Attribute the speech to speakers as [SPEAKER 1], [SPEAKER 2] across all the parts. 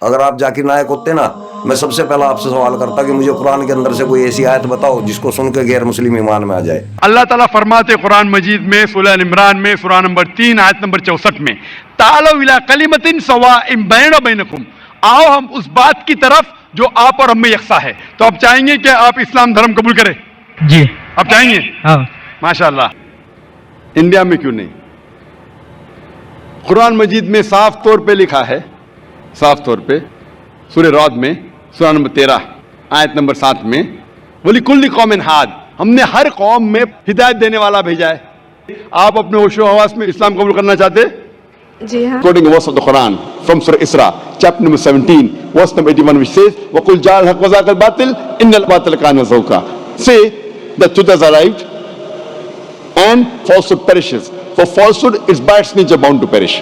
[SPEAKER 1] अगर आप जाकिर नायक होते ना, मैं सबसे पहला आपसे सवाल करता कि मुझे कुरान के अंदर से कोई ऐसी आयत बताओ जिसको सुन के गैर मुस्लिम ईमान में आ जाए।
[SPEAKER 2] अल्लाह ताला फरमाते कुरान मजीद में सूरह इमरान में सूरा नंबर 3 आयत नंबर 64 में, तालो इला कलिमतिन सवाइम बैना बैनकुम, आओ हम उस बात की तरफ जो आप और हम में यकसा है। तो आप चाहेंगे कि आप इस्लाम धर्म कबूल करें?
[SPEAKER 3] जी।
[SPEAKER 2] आप चाहेंगे?
[SPEAKER 3] हाँ।
[SPEAKER 2] माशाअल्लाह। इंडिया में क्यों नहीं? कुरान मजीद में साफ तौर पे लिखा है, साफ तौर पे सूरह रौद में सूरा नंबर 13 आयत नंबर 7 में, वलिकुल्लि कौमिन हाद, हमने हर कौम में हिदायत देने वाला भेजा है। आप अपने होशो हवास में इस्लाम कबूल करना चाहते?
[SPEAKER 4] जी हाँ।
[SPEAKER 2] Quoting a verse of the Quran from Surah Isra, chapter number 17, verse number 81, which says, وَقُلْ جَعَلْ حَقْ وَزَاقَ الْبَاطِلِ إِنَّ الْبَاطِلَ كَانَ زَهُوقًا. Say, the truth has arrived and falsehood perishes. For falsehood is by its nature bound to perish.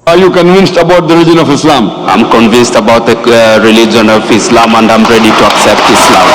[SPEAKER 2] Are you convinced about the religion of Islam?
[SPEAKER 5] I'm convinced about the religion of Islam and I'm ready to accept Islam.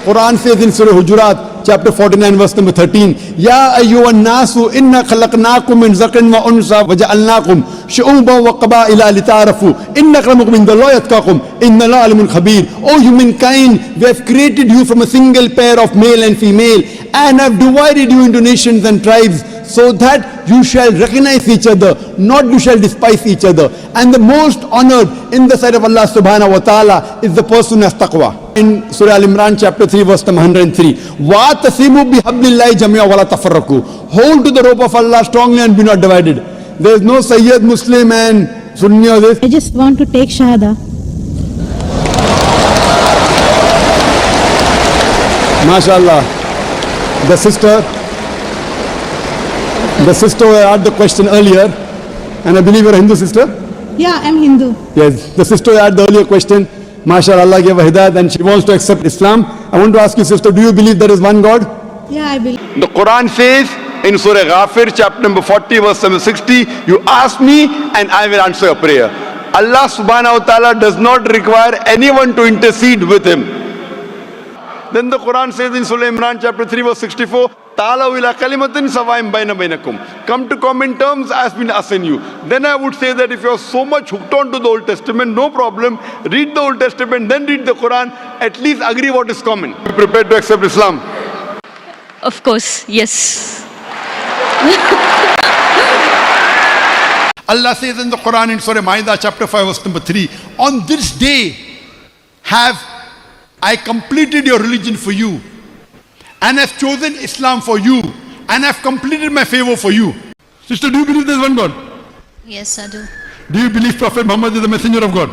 [SPEAKER 6] Quran says in Surah Hujurat, chapter 49, verse number 13, Ya ayyuhan nasu inna khalaqnakum min zakarin wa unsa wa ja'alnakum shu'uban wa qaba'ila lita'arafu inna akramakum indallahi atqakum inna Allaha alimun khabir. O humankind, we have created you from a single pair of male and female and have divided you into nations and tribes so that you shall recognize each other, not you shall despise each other. And the most honored in the sight of Allah subhanahu wa ta'ala is the person who has taqwa. In Surah Al-Imran chapter 3 verse number 103, وَاتَصِمُوا بِحَبْلِ اللَّهِ جَمِيعًا وَلَا تَفَرَّقُوا. Hold to the rope of Allah strongly and be not divided. There is no Sayyid, Muslim and Sunni or this.
[SPEAKER 7] I just want to take Shahada.
[SPEAKER 6] MashaAllah. The sister who asked the question earlier, and I believe you're a Hindu sister?
[SPEAKER 7] Yeah, I'm Hindu.
[SPEAKER 6] Yes, the sister who asked the earlier question, MashaAllah, Allah gave her hidayat and she wants to accept Islam. I want to ask you, sister, do you believe there is one God?
[SPEAKER 7] Yeah, I believe.
[SPEAKER 2] The Quran says in Surah Ghafir, chapter number 40, verse number 60, you ask me and I will answer your prayer. Allah subhanahu wa ta'ala does not require anyone to intercede with him. Then the Quran says in Surah Imran, chapter 3, verse 64, Ta'alaw ila kalimatin sawaim baina bainakum. Come to common terms as been assigned you. Then I would say that if you are so much hooked on to the Old Testament, no problem. Read the Old Testament, then read the Quran. At least agree what is common. Be prepared to accept Islam.
[SPEAKER 8] Of course, yes.
[SPEAKER 9] Allah says in the Quran in Surah Ma'idah chapter 5 verse number 3, on this day have I completed your religion for you and have chosen Islam for you and have completed my favor for you. Sister, do you believe there is one God?
[SPEAKER 8] Yes, I do.
[SPEAKER 9] Do you believe Prophet Muhammad is the messenger of God?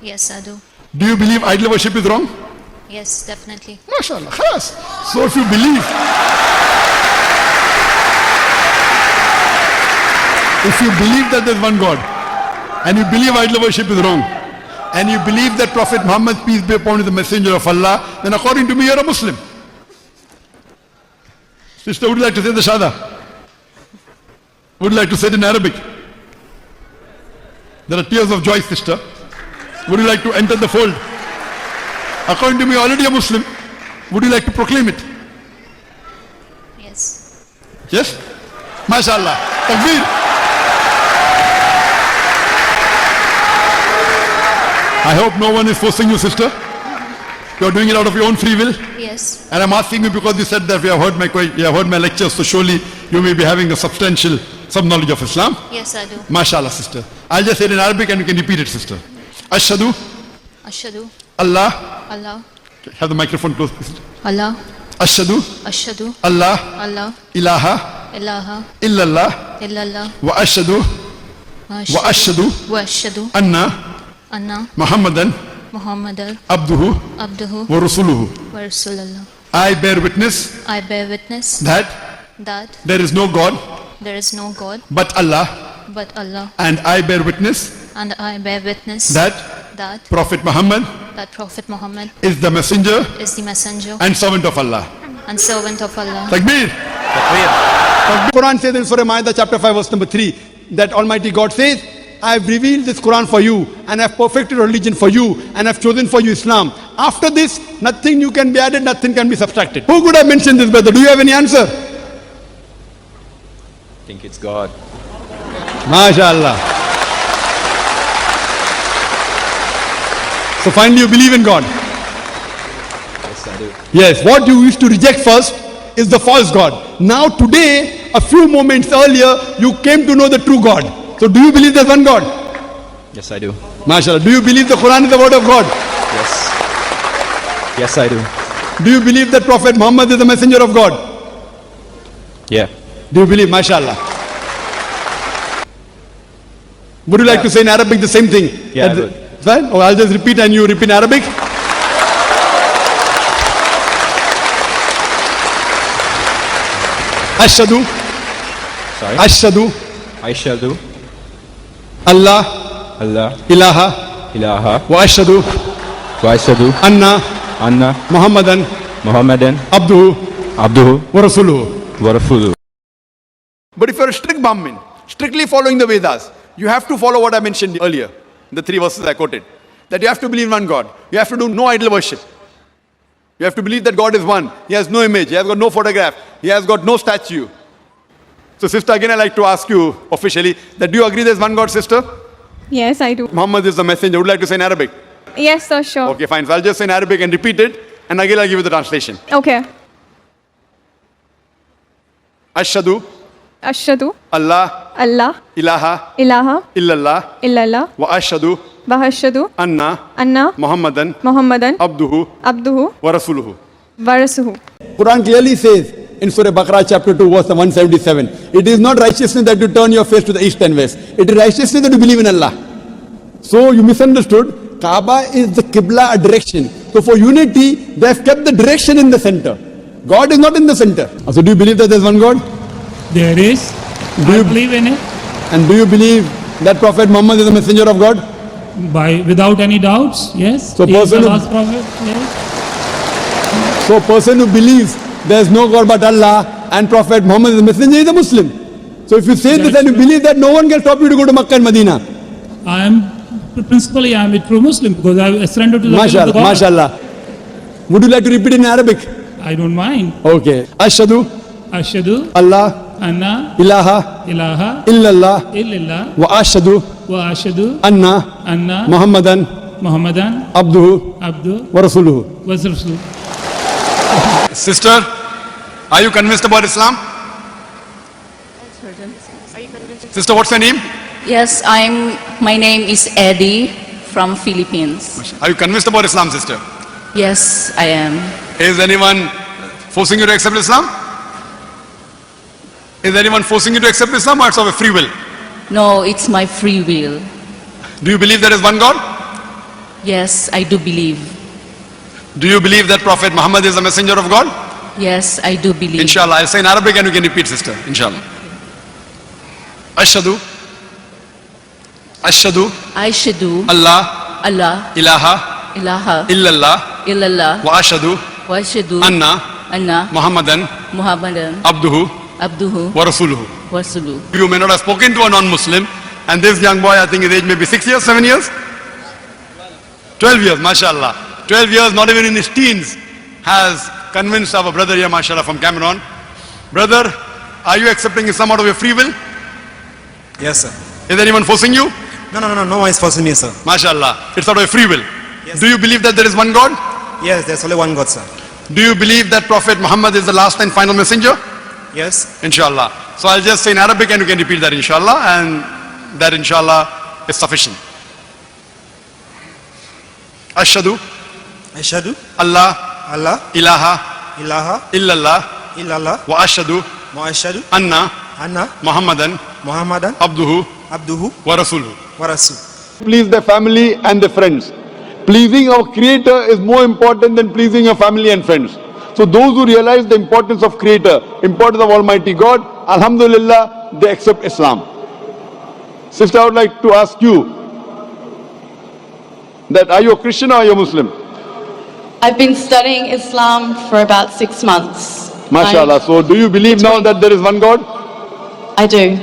[SPEAKER 8] Yes, I do.
[SPEAKER 9] Do you believe idol worship is wrong?
[SPEAKER 8] Yes, definitely.
[SPEAKER 9] MashaAllah, khalas. So if you believe, that there is one God and you believe idol worship is wrong and you believe that Prophet Muhammad, peace be upon him, is the messenger of Allah, then according to me you are a Muslim. Sister, would you like to say the Shahada? Would you like to say it in Arabic? There are tears of joy, sister. Would you like to enter the fold? According to me, already a Muslim. Would you like to proclaim it?
[SPEAKER 8] Yes.
[SPEAKER 9] Yes? MashaAllah. Takbir. I hope no one is forcing you, sister. You are doing it out of your own free will.
[SPEAKER 8] Yes.
[SPEAKER 9] And I'm asking you because you said that you have heard my lectures, so surely you may be having some knowledge of Islam.
[SPEAKER 8] Yes, I do.
[SPEAKER 9] MashaAllah, sister. I'll just say it in Arabic and you can repeat it, sister. Ashhadu.
[SPEAKER 8] Ashhadu.
[SPEAKER 9] Allah.
[SPEAKER 8] Allah.
[SPEAKER 9] Have the microphone close, please.
[SPEAKER 8] Allah.
[SPEAKER 9] Ashhadu.
[SPEAKER 8] Ashhadu.
[SPEAKER 9] Allah.
[SPEAKER 8] Allah.
[SPEAKER 9] Ilaha.
[SPEAKER 8] Ilaha.
[SPEAKER 9] Illallah.
[SPEAKER 8] Illallah.
[SPEAKER 9] Wa ashhadu. Wa ashhadu.
[SPEAKER 8] Wa ashhadu.
[SPEAKER 9] Anna.
[SPEAKER 8] Anna.
[SPEAKER 9] Muhammadan.
[SPEAKER 8] Muhammadan.
[SPEAKER 9] Abduhu.
[SPEAKER 8] Abduhu.
[SPEAKER 9] Wa rasuluhu.
[SPEAKER 8] Wa Rasulullah.
[SPEAKER 9] I bear witness.
[SPEAKER 8] I bear witness.
[SPEAKER 9] That. There is no God.
[SPEAKER 8] There is no God.
[SPEAKER 9] But Allah.
[SPEAKER 8] But Allah.
[SPEAKER 9] And I bear witness.
[SPEAKER 8] And I bear witness.
[SPEAKER 9] That. Prophet Muhammad.
[SPEAKER 8] That Prophet Muhammad.
[SPEAKER 9] Is the messenger.
[SPEAKER 8] Is the messenger.
[SPEAKER 9] And servant of Allah.
[SPEAKER 8] And servant of Allah.
[SPEAKER 9] Takbir. Takbir. Quran says in Surah Ma'idah chapter 5 verse number 3 that Almighty God says, I have revealed this Quran for you and I have perfected religion for you and I have chosen for you Islam. After this, nothing new can be added, nothing can be subtracted. Who could have mentioned this, brother? Do you have any answer?
[SPEAKER 5] I think it's God.
[SPEAKER 6] MashaAllah.
[SPEAKER 9] So finally you believe in God.
[SPEAKER 3] Yes, I do.
[SPEAKER 9] Yes, what you used to reject first is the false God. Now today, a few moments earlier, you came to know the true God. So do you believe there's one God?
[SPEAKER 3] Yes, I do.
[SPEAKER 9] MashaAllah. Do you believe the Quran is the word of God?
[SPEAKER 3] Yes. Yes, I do.
[SPEAKER 9] Do you believe that Prophet Muhammad is the messenger of God?
[SPEAKER 3] Yeah.
[SPEAKER 9] Do you believe? MashaAllah. Would you like to say in Arabic the same thing?
[SPEAKER 3] Yeah, I would.
[SPEAKER 9] Fine? Or I'll just repeat and you repeat in Arabic. Ashhadu.
[SPEAKER 3] Sorry.
[SPEAKER 9] Ashhadu.
[SPEAKER 3] I shall do.
[SPEAKER 9] Allah.
[SPEAKER 3] Allah.
[SPEAKER 9] Ilaha.
[SPEAKER 3] Ilaha.
[SPEAKER 9] Wa ashhadu.
[SPEAKER 3] Wa ashhadu.
[SPEAKER 9] Anna.
[SPEAKER 3] Anna.
[SPEAKER 9] Muhammadan.
[SPEAKER 3] Muhammadan.
[SPEAKER 9] Abduhu.
[SPEAKER 3] Abduhu.
[SPEAKER 9] Wa rasuluhu.
[SPEAKER 3] Wa rasuluhu.
[SPEAKER 9] But if you're a strict Brahmin, strictly following the Vedas, you have to follow what I mentioned earlier, the 3 verses I quoted. That you have to believe in one God. You have to do no idol worship. You have to believe that God is one. He has no image. He has got no photograph. He has got no statue. So sister, again I like to ask you officially, that do you agree there's one God, sister?
[SPEAKER 4] Yes, I do.
[SPEAKER 9] Muhammad is the messenger. Would you like to say in Arabic?
[SPEAKER 4] Yes, sir, sure.
[SPEAKER 9] Okay, fine. So I'll just say in Arabic and repeat it, and again I'll give you the translation.
[SPEAKER 4] Okay.
[SPEAKER 9] Ashhadu
[SPEAKER 4] Ashhadu
[SPEAKER 9] Allah
[SPEAKER 4] Allah
[SPEAKER 9] ilaha
[SPEAKER 4] ilaha
[SPEAKER 9] illallah
[SPEAKER 4] illallah
[SPEAKER 9] wa ashhadu
[SPEAKER 4] wa ashhadu
[SPEAKER 9] anna
[SPEAKER 4] anna
[SPEAKER 9] Muhammadan
[SPEAKER 4] Muhammadan
[SPEAKER 9] abduhu
[SPEAKER 4] abduhu
[SPEAKER 9] wa rasuluhu.
[SPEAKER 4] wa rasuluhu.
[SPEAKER 6] Quran clearly says in Surah Baqarah chapter 2 verse 177, it is not righteousness that you turn your face to the east and west. It is righteousness that you believe in Allah. So you misunderstood. Kaaba is the Qibla, a direction. So for unity, they have kept the direction in the center. God is not in the center. So do you believe that there is one God?
[SPEAKER 10] There is. I believe in it
[SPEAKER 6] And do you believe that Prophet Muhammad is the messenger of God?
[SPEAKER 10] without any doubts. Yes.
[SPEAKER 6] So
[SPEAKER 10] He is the
[SPEAKER 6] person who-
[SPEAKER 10] last prophet. Yes.
[SPEAKER 6] So a person who believes there is no God but Allah and Prophet Muhammad is the messenger is a Muslim. So if you say this and you believe that, no one can stop you to go to Makkah and Medina.
[SPEAKER 10] I am principally I am a true Muslim because I surrendered to the will of
[SPEAKER 6] MashaAllah,
[SPEAKER 10] God.
[SPEAKER 6] MashaAllah. Would you like to repeat in Arabic?
[SPEAKER 10] I don't mind.
[SPEAKER 6] Okay. Ashhadu
[SPEAKER 10] Ashhadu
[SPEAKER 6] Allah
[SPEAKER 10] anna
[SPEAKER 6] ilaha
[SPEAKER 10] ilaha
[SPEAKER 6] illallah
[SPEAKER 10] illallah
[SPEAKER 6] wa ashhadu
[SPEAKER 10] wa ashhadu
[SPEAKER 6] anna
[SPEAKER 10] anna
[SPEAKER 6] Muhammadan
[SPEAKER 10] Muhammadan
[SPEAKER 6] abduhu
[SPEAKER 10] abdu
[SPEAKER 6] wa rasuluhu.
[SPEAKER 10] wa rasuluh.
[SPEAKER 9] Sister, are you convinced about Islam? Sister, what's your name?
[SPEAKER 11] Yes, my name is Eddie from Philippines.
[SPEAKER 9] Are you convinced about Islam, sister?
[SPEAKER 11] Yes, I am.
[SPEAKER 9] Is anyone forcing you to accept Islam? Is anyone forcing you to accept Islam, or it's of a free will?
[SPEAKER 11] No, it's my free will.
[SPEAKER 9] Do you believe there is one God?
[SPEAKER 11] Yes, I do believe.
[SPEAKER 9] Do you believe that Prophet Muhammad is the messenger of God?
[SPEAKER 11] Yes, I do believe.
[SPEAKER 9] Inshallah. I'll say in Arabic and you can repeat, sister. Inshallah. Ashhadu
[SPEAKER 11] Ashhadu
[SPEAKER 9] Allah
[SPEAKER 11] Allah
[SPEAKER 9] ilaha
[SPEAKER 11] ilaha
[SPEAKER 9] illallah
[SPEAKER 11] illallah
[SPEAKER 9] wa ashhadu
[SPEAKER 11] wa ashhadu
[SPEAKER 9] anna Muhammadan
[SPEAKER 11] Muhammadan
[SPEAKER 9] abduhu
[SPEAKER 11] abduhu
[SPEAKER 9] wa rasuluhu.
[SPEAKER 11] wa rasuluhu.
[SPEAKER 9] You may not have spoken to a non-Muslim, and this young boy, I think his age may be 6 years, 7 years? 12 years, mashallah. 12 years, not even in his teens, has convinced our brother here, mashallah, from Cameroon. Brother, are you accepting Islam out of your free will?
[SPEAKER 3] Yes, sir.
[SPEAKER 9] Is anyone forcing you?
[SPEAKER 3] No one is forcing me, sir.
[SPEAKER 9] Mashallah, it's out of your free will.
[SPEAKER 3] Yes.
[SPEAKER 9] Do you believe that there is one God?
[SPEAKER 3] Yes, there's only one God, sir.
[SPEAKER 9] Do you believe that Prophet Muhammad is the last and final messenger?
[SPEAKER 3] Yes.
[SPEAKER 9] Inshallah. So I'll just say in Arabic and you can repeat that inshallah, and that inshallah is sufficient. Ashhadu
[SPEAKER 3] Ashhadu
[SPEAKER 9] Allah
[SPEAKER 3] Allah
[SPEAKER 9] ilaha
[SPEAKER 3] ilaha
[SPEAKER 9] illallah
[SPEAKER 3] illallah
[SPEAKER 9] wa ashhadu
[SPEAKER 3] wa ashhadu
[SPEAKER 9] anna
[SPEAKER 3] anna
[SPEAKER 9] Muhammadan
[SPEAKER 3] Muhammadan
[SPEAKER 9] abduhu
[SPEAKER 3] abduhu
[SPEAKER 9] wa rasuluhu.
[SPEAKER 3] wa rasul.
[SPEAKER 2] Please their family and their friends. Pleasing our Creator is more important than pleasing your family and friends. So those who realize the importance of Creator, importance of Almighty God, Alhamdulillah, they accept Islam. Sister, I would like to ask you that are you a Christian or are you a Muslim?
[SPEAKER 12] I've been studying Islam for about 6 months.
[SPEAKER 2] MashaAllah. So do you believe now that there is one God?
[SPEAKER 12] I do.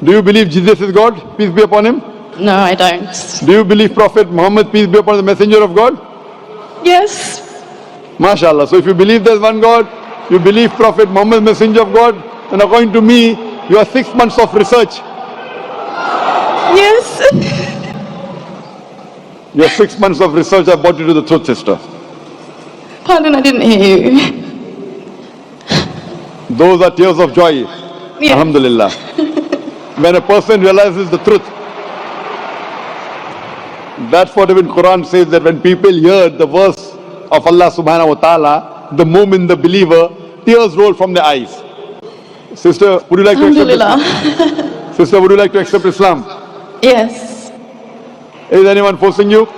[SPEAKER 2] Do you believe Jesus is God? Peace be upon him.
[SPEAKER 12] No, I don't.
[SPEAKER 2] Do you believe Prophet Muhammad, peace be upon him, the messenger of God?
[SPEAKER 12] Yes.
[SPEAKER 2] MashaAllah. So if you believe there's one God, you believe Prophet Muhammad, messenger of God, then according to me, you are 6 months of research.
[SPEAKER 12] Yes.
[SPEAKER 2] Your 6 months of research have brought you to the truth, sister.
[SPEAKER 12] Pardon, I didn't hear you.
[SPEAKER 2] Those are tears of joy.
[SPEAKER 12] Yeah.
[SPEAKER 2] Alhamdulillah. When a person realizes the truth, that's what even Quran says, that when people hear the verse of Allah subhanahu wa ta'ala, the moment the believer, tears roll from their eyes. Sister, would you like to accept Islam? Sister, would you like to accept Islam?
[SPEAKER 12] Yes.
[SPEAKER 2] Is anyone forcing you?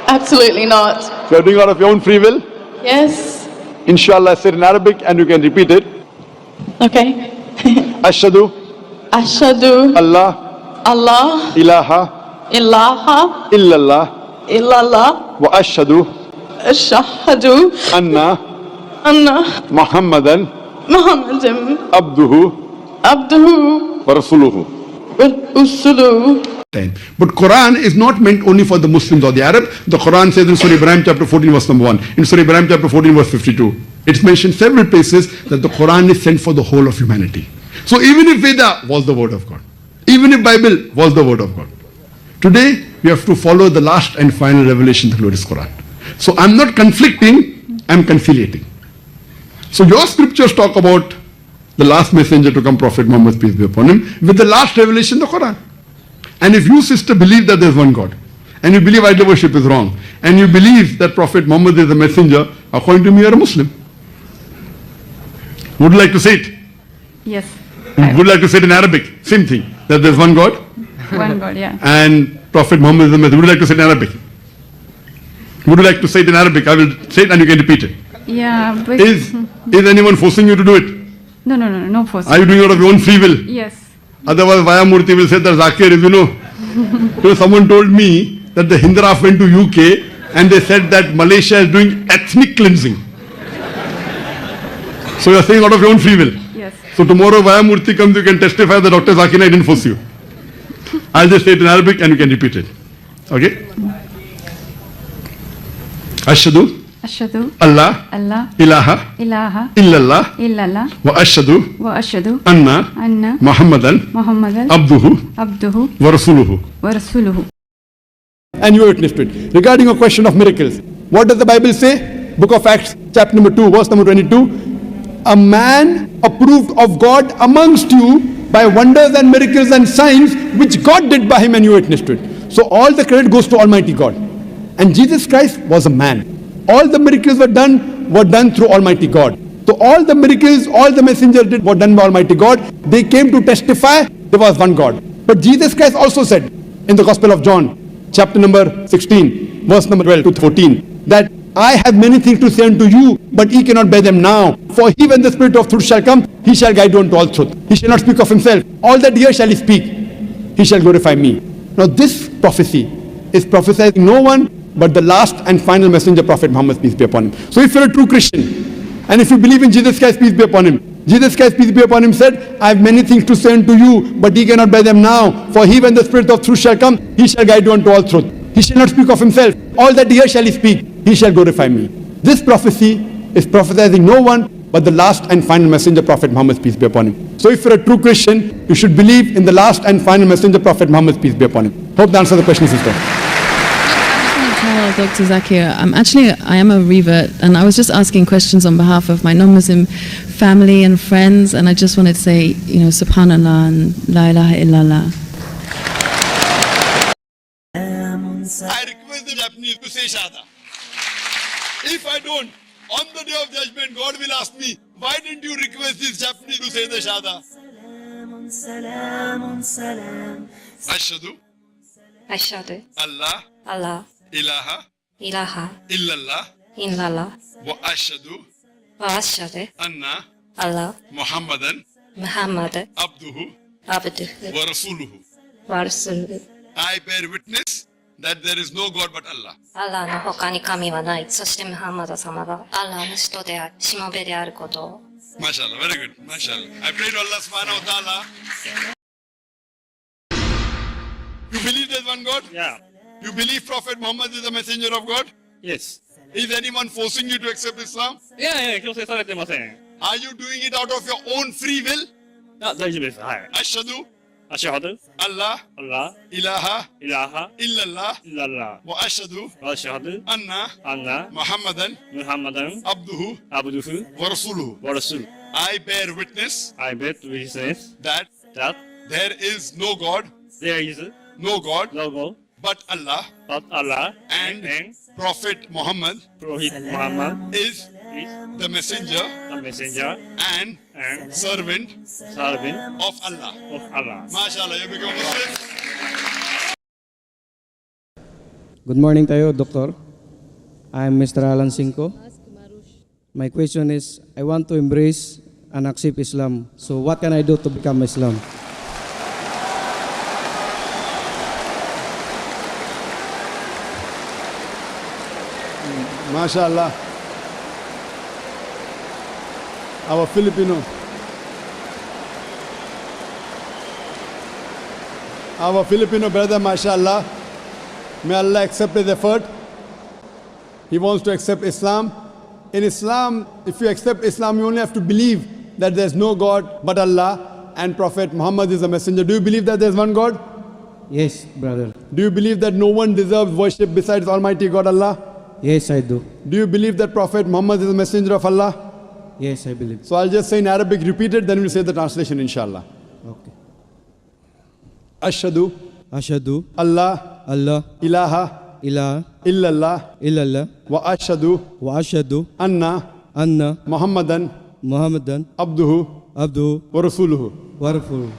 [SPEAKER 12] Absolutely not.
[SPEAKER 2] So you're doing it out of your own free will?
[SPEAKER 12] Yes.
[SPEAKER 2] Inshallah, say it in Arabic and you can repeat it.
[SPEAKER 12] Okay.
[SPEAKER 2] Ashhadu
[SPEAKER 12] Ashhadu
[SPEAKER 2] Allah
[SPEAKER 12] Allah
[SPEAKER 2] ilaha
[SPEAKER 12] ilaha
[SPEAKER 2] illallah
[SPEAKER 12] illallah
[SPEAKER 2] wa ashhadu
[SPEAKER 12] ashhadu
[SPEAKER 2] anna
[SPEAKER 12] anna
[SPEAKER 2] Muhammadan
[SPEAKER 12] Muhammadan
[SPEAKER 2] abduhu
[SPEAKER 12] abduhu
[SPEAKER 2] wa rasuluhu.
[SPEAKER 12] wa rusuluhu.
[SPEAKER 6] But Quran is not meant only for the Muslims or the Arab. The Quran says in Surah Ibrahim chapter 14 verse number 1. In Surah Ibrahim chapter 14 verse 52. It's mentioned several places that the Quran is sent for the whole of humanity. So even if Veda was the word of God, even if Bible was the word of God, today we have to follow the last and final revelation, the glorious Quran. So I'm not conflicting, I'm conciliating. So your scriptures talk about the last messenger to come, Prophet Muhammad, peace be upon him, with the last revelation, the Quran. And if you, sister, believe that there is one God, and you believe idol worship is wrong, and you believe that Prophet Muhammad is a messenger, according to me, you are a Muslim. Would you like to say it?
[SPEAKER 4] Yes.
[SPEAKER 6] Would you like to say it in Arabic? Same thing, that there is one God.
[SPEAKER 4] One God, yeah.
[SPEAKER 6] And Prophet Muhammad is a messenger. Would you like to say it in Arabic? Would you like to say it in Arabic? I will say it and you can repeat it.
[SPEAKER 4] Yeah, but...
[SPEAKER 6] Is anyone forcing you to do it?
[SPEAKER 4] No force.
[SPEAKER 6] Are you doing it out of your own free will?
[SPEAKER 4] Yes.
[SPEAKER 6] Otherwise, Vaya Murthy will say that Zakir is, someone told me that the Hindraf went to UK and they said that Malaysia is doing ethnic cleansing. So you are saying out of your own free will.
[SPEAKER 4] Yes.
[SPEAKER 6] So tomorrow Vaya Murthy comes, you can testify that Dr Zakir Naik didn't force you. I'll just say it in Arabic and you can repeat it. Okay? Ashhadu
[SPEAKER 4] Ashhadu
[SPEAKER 6] Allah
[SPEAKER 4] Allah
[SPEAKER 6] ilaha
[SPEAKER 4] ilaha
[SPEAKER 6] illallah
[SPEAKER 4] illallah
[SPEAKER 6] wa ashhadu
[SPEAKER 4] wa ashhadu
[SPEAKER 6] anna Muhammadan abduhu wa rasuluhu.
[SPEAKER 4] wa rasuluhu.
[SPEAKER 6] And you witnessed it. Regarding a question of miracles, what does the Bible say? Book of Acts, chapter number 2, verse number 22. A man approved of God amongst you by wonders and miracles and signs which God did by him, and you witnessed it. So all the credit goes to Almighty God. And Jesus Christ was a man. All the miracles were done through Almighty God. So all the miracles, all the messengers did were done by Almighty God. They came to testify there was one God. But Jesus Christ also said in the Gospel of John, chapter number 16, verse number 12 to 14, that I have many things to say unto you, but ye cannot bear them now. For he, when the Spirit of truth shall come, he shall guide you unto all truth. He shall not speak of himself. All that here shall he speak. He shall glorify me. Now this prophecy is prophesying no one but the last and final messenger, Prophet Muhammad, peace be upon him. So if you're a true Christian, and if you believe in Jesus Christ, peace be upon him, Jesus Christ, peace be upon him, said, I have many things to say unto you, but ye cannot bear them now. For he, when the Spirit of truth shall come, he shall guide you unto all truth. He shall not speak of himself. All that here shall he speak. He shall glorify me. This prophecy is prophesying no one but the last and final messenger, Prophet Muhammad, peace be upon him. So if you're a true Christian, you should believe in the last and final messenger, Prophet Muhammad, peace be upon him. Hope that answers the question, sister.
[SPEAKER 13] Dr. Zakir, I am a revert, and I was just asking questions on behalf of my non-Muslim family and friends, and I just wanted to say, Subhanallah and La ilaha illallah.
[SPEAKER 9] I request the Japanese to say Shahada. If I don't, on the day of judgment, God will ask me, why didn't you request this Japanese to say the Shahada? Ashhadu Allah ilaha illallah wa ashhadu anna Muhammadan abduhu wa rasuluhu. I bear witness that there is no God but Allah.
[SPEAKER 8] アラーの他に神はない。そしてムハンマド様がアラーの人である、しもべであることを。
[SPEAKER 9] MashaAllah, very good. MashaAllah. I pray to Allah subhanahu wa ta'ala. You believe there's one God?
[SPEAKER 14] Yeah.
[SPEAKER 9] You believe Prophet Muhammad is the messenger of God?
[SPEAKER 14] Yes.
[SPEAKER 9] Is anyone forcing you to accept Islam?
[SPEAKER 14] いやいや、強制されてません。
[SPEAKER 9] Are you doing it out of your own free will?
[SPEAKER 14] あ、大丈夫です。はい。
[SPEAKER 9] Ashhadu
[SPEAKER 14] ashhadu
[SPEAKER 9] Allah
[SPEAKER 14] Allah
[SPEAKER 9] ilaha
[SPEAKER 14] ilaha
[SPEAKER 9] illallah
[SPEAKER 14] illallah
[SPEAKER 9] wa ashhadu
[SPEAKER 14] wa ashhadu anna
[SPEAKER 9] Muhammadan
[SPEAKER 14] Muhammadan
[SPEAKER 9] abduhu
[SPEAKER 14] abduhu
[SPEAKER 9] wa rasuluhu.
[SPEAKER 14] wa rasul.
[SPEAKER 9] I bear witness
[SPEAKER 14] I bear witness
[SPEAKER 9] that
[SPEAKER 14] that
[SPEAKER 9] there is no God
[SPEAKER 14] there is
[SPEAKER 9] no God
[SPEAKER 14] no God
[SPEAKER 9] but Allah
[SPEAKER 14] but Allah
[SPEAKER 9] and Prophet Muhammad
[SPEAKER 14] Prophet Muhammad
[SPEAKER 9] is the messenger
[SPEAKER 14] the messenger
[SPEAKER 9] and servant of Allah.
[SPEAKER 14] of Allah.
[SPEAKER 9] MashaAllah, you become Muslim.
[SPEAKER 15] Good morning tayo, Doctor. I'm Mr. Alan Cinco. My question is, I want to embrace and accept Islam. So what can I do to become Islam?
[SPEAKER 6] MashaAllah. Our Filipino brother, MashaAllah, may Allah accept his effort. He wants to accept Islam. In Islam, if you accept Islam, you only have to believe that there's no God but Allah and Prophet Muhammad is a messenger. Do you believe that there's one God?
[SPEAKER 15] Yes, brother.
[SPEAKER 6] Do you believe that no one deserves worship besides Almighty God Allah?
[SPEAKER 15] Yes, I do.
[SPEAKER 6] Do you believe that Prophet Muhammad is a messenger of Allah?
[SPEAKER 15] Yes, I believe.
[SPEAKER 6] So I'll just say in Arabic, repeat it, then we'll say the translation, inshallah.
[SPEAKER 15] Okay.
[SPEAKER 6] Ashhadu
[SPEAKER 15] Ashhadu
[SPEAKER 6] Allah
[SPEAKER 15] Allah
[SPEAKER 6] ilaha
[SPEAKER 15] ilaha
[SPEAKER 6] illallah
[SPEAKER 15] illallah
[SPEAKER 6] wa ashhadu anna
[SPEAKER 15] anna
[SPEAKER 6] Muhammadan
[SPEAKER 15] Muhammadan
[SPEAKER 6] abduhu
[SPEAKER 15] abduhu
[SPEAKER 6] wa rasuluhu.
[SPEAKER 15] wa rasuluhu.